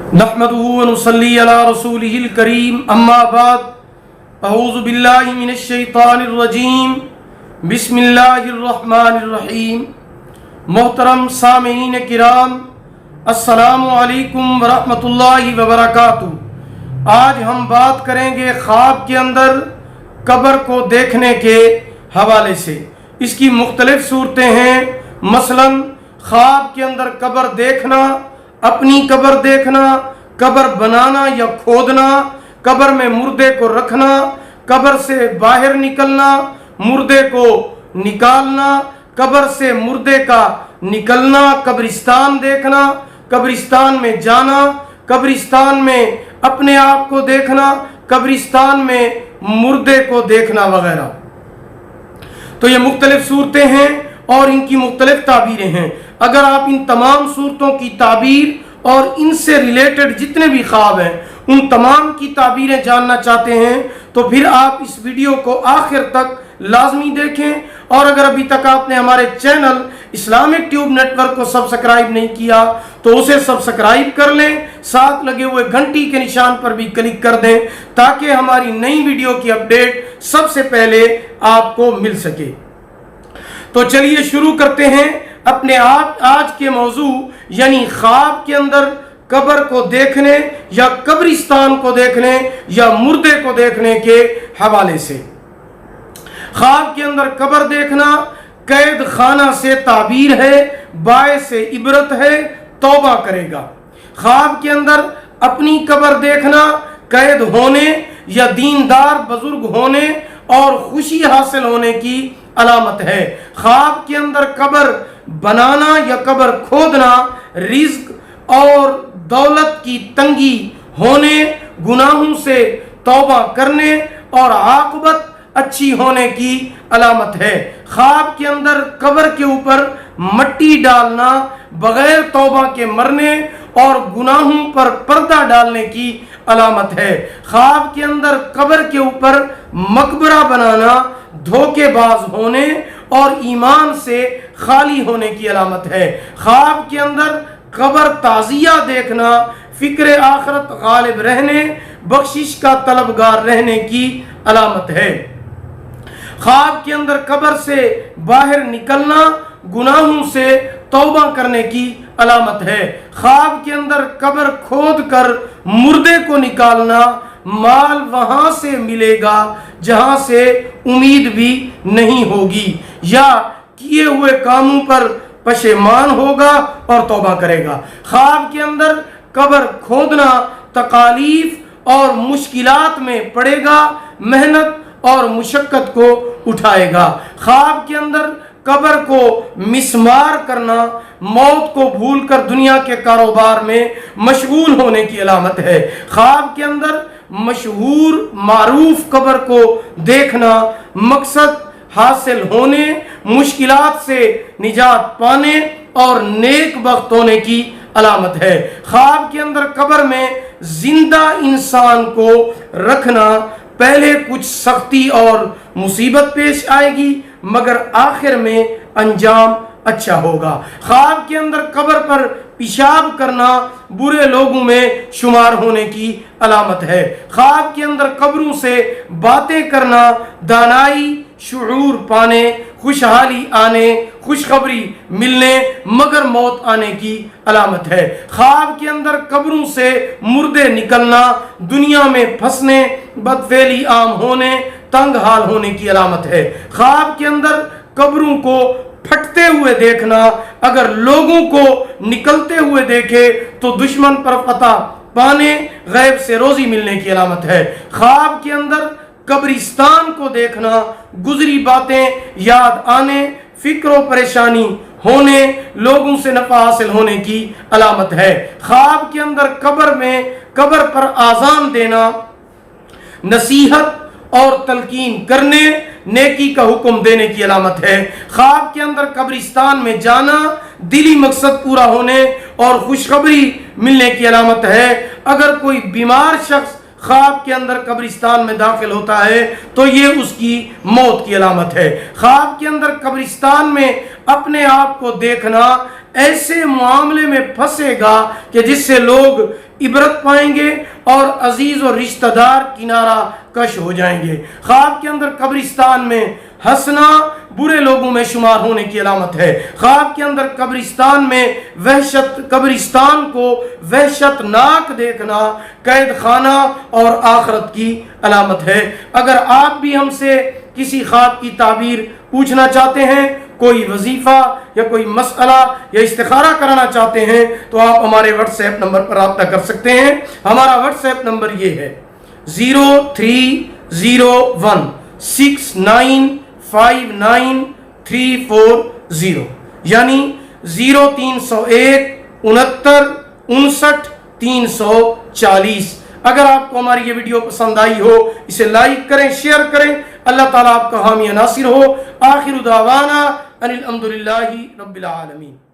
नहमदुहु व नुसल्ली अला रसूलिहिल करीम अम्मा बाद अऊज़ु बिल्लाहि मिनश शैतानिर रजीम बिस्मिल्लाहिर रहमानिर रहीम। मोहतरम सामीईन किराम, अस्सलामु अलैकुम व रहमतुल्लाहि व बरकातुहू। आज हम बात करेंगे ख्वाब के अंदर कब्र को देखने के हवाले से। इसकी मुख्तलिफ सूरतें हैं, मसलन ख्वाब के अंदर कब्र देखना, अपनी कब्र देखना, कब्र बनाना या खोदना, कब्र में मुर्दे को रखना, कब्र से बाहर निकलना, मुर्दे को निकालना, कब्र से मुर्दे का निकलना, कब्रिस्तान देखना, कब्रिस्तान में जाना, कब्रिस्तान में अपने आप को देखना, कब्रिस्तान में मुर्दे को देखना वगैरह। तो ये मुख्तलिफ सूरतें हैं और इनकी मुख्तलिफ ताबीरें हैं। अगर आप इन तमाम सूरतों की ताबीर और इनसे रिलेटेड जितने भी ख्वाब हैं उन तमाम की ताबीरें जानना चाहते हैं तो फिर आप इस वीडियो को आखिर तक लाजमी देखें। और अगर अभी तक आपने हमारे चैनल इस्लामिक ट्यूब नेटवर्क को सब्सक्राइब नहीं किया तो उसे सब्सक्राइब कर लें, साथ लगे हुए घंटी के निशान पर भी क्लिक कर दें ताकि हमारी नई वीडियो की अपडेट सबसे पहले आपको मिल सके। तो चलिए शुरू करते हैं अपने आप आज के मौजू यानी ख्वाब के अंदर कब्र को देखने या कब्रिस्तान को देखने या मुर्दे को देखने के हवाले से। ख्वाब के अंदर कब्र देखना कैद खाना से ताबीर है, बायस से इबरत है, तौबा करेगा। ख्वाब के अंदर अपनी कब्र देखना कैद होने या दीनदार बुजुर्ग होने और खुशी हासिल होने की अलामत है। ख्वाब के अंदर कब्र बनाना या कब्र खोदना रिज्क और दौलत की तंगी होने, गुनाहों से तौबा करने और आक़िबत अच्छी होने की अलामत है। ख्वाब के अंदर कब्र के ऊपर मट्टी डालना बगैर तौबा के मरने और गुनाहों पर पर्दा डालने की अलामत है। ख्वाब के अंदर कब्र के ऊपर मकबरा बनाना धोखेबाज होने और ईमान से खाली होने की अलामत है। ख्वाब के अंदर कब्र ताज़िया देखना फिक्र आखिरत गालिब रहने, बख्शिश का तलबगार रहने की अलामत है। ख्वाब के अंदर कब्र से बाहर निकलना गुनाहों से तौबा करने की अलामत है। ख्वाब के अंदर कब्र खोद कर मुर्दे को निकालना माल वहां से मिलेगा जहां से उम्मीद भी नहीं होगी या किए हुए कामों पर पशेमान होगा और तौबा करेगा। ख्वाब के अंदर कब्र खोदना तकालीफ और मुश्किलात में पड़ेगा, मेहनत और मुशक्कत को उठाएगा। ख्वाब के अंदर कब्र को मिसमार करना मौत को भूलकर दुनिया के कारोबार में मशगूल होने की अलामत है। ख्वाब के अंदर मशहूर मारूफ कब्र को देखना मकसद हासिल होने, मुश्किलात से निजात पाने और नेक बख्त होने की अलामत है। ख्वाब के अंदर कब्र में जिंदा इंसान को रखना पहले कुछ सख्ती और मुसीबत पेश आएगी मगर आखिर में अंजाम अच्छा होगा। ख्वाब के अंदर कब्र पर पेशाब करना बुरे लोगों में शुमार होने की अलामत है। ख्वाब के अंदर कब्रों से बातें करना दानाई, शुऊर पाने, खुशहाली आने, खुशखबरी मिलने मगर मौत आने की अलामत है। ख्वाब के अंदर कब्रों से मुर्दे निकलना दुनिया में फंसने, बदफेली आम होने, तंग हाल होने की अलामत है। ख्वाब के अंदर कब्रों को फटते हुए देखना अगर लोगों को निकलते हुए देखे तो दुश्मन पर फतह पाने, गैब से रोजी मिलने की अलामत है। ख्वाब के अंदर कब्रिस्तान को देखना गुजरी बातें याद आने, फिक्र परेशानी होने, लोगों से नफा हासिल होने की अलामत है। ख्वाब के अंदर कब्र पर आजान देना नसीहत और तलकीन करने, नेकी का हुक्म देने की अलामत है। ख्वाब के अंदर कब्रिस्तान में जाना दिली मकसद पूरा होने और खुशखबरी मिलने की अलामत है। अगर कोई बीमार शख्स ख्वाब के अंदर कब्रिस्तान में दाखिल होता है तो ये उसकी मौत की अलामत है। ख्वाब के अंदर कब्रिस्तान में अपने आप को देखना ایسے معاملے میں پھنسے گا کہ جس سے لوگ عبرت پائیں گے اور عزیز اور رشتہ دار کنارہ کش ہو جائیں گے۔ خواب کے اندر قبرستان میں ہنسنا برے لوگوں میں شمار ہونے کی علامت ہے۔ خواب کے اندر قبرستان میں قبرستان کو وحشت ناک دیکھنا قید خانہ اور آخرت کی علامت ہے۔ اگر آپ بھی ہم سے کسی خواب کی تعبیر پوچھنا چاہتے ہیں، کوئی وظیفہ یا کوئی مسئلہ یا استخارہ کرانا چاہتے ہیں، تو آپ ہمارے واٹس ایپ نمبر پر رابطہ کر سکتے ہیں۔ ہمارا واٹس ایپ نمبر یہ ہے 0301595934 یعنی 0301 69 59 340۔ اگر آپ کو ہماری یہ ویڈیو پسند آئی ہو، اسے لائک کریں، شیئر کریں۔ اللہ تعالیٰ آپ کا حامی ناصر ہو۔ آخر دعوانا ان الحمدللہ رب العالمین۔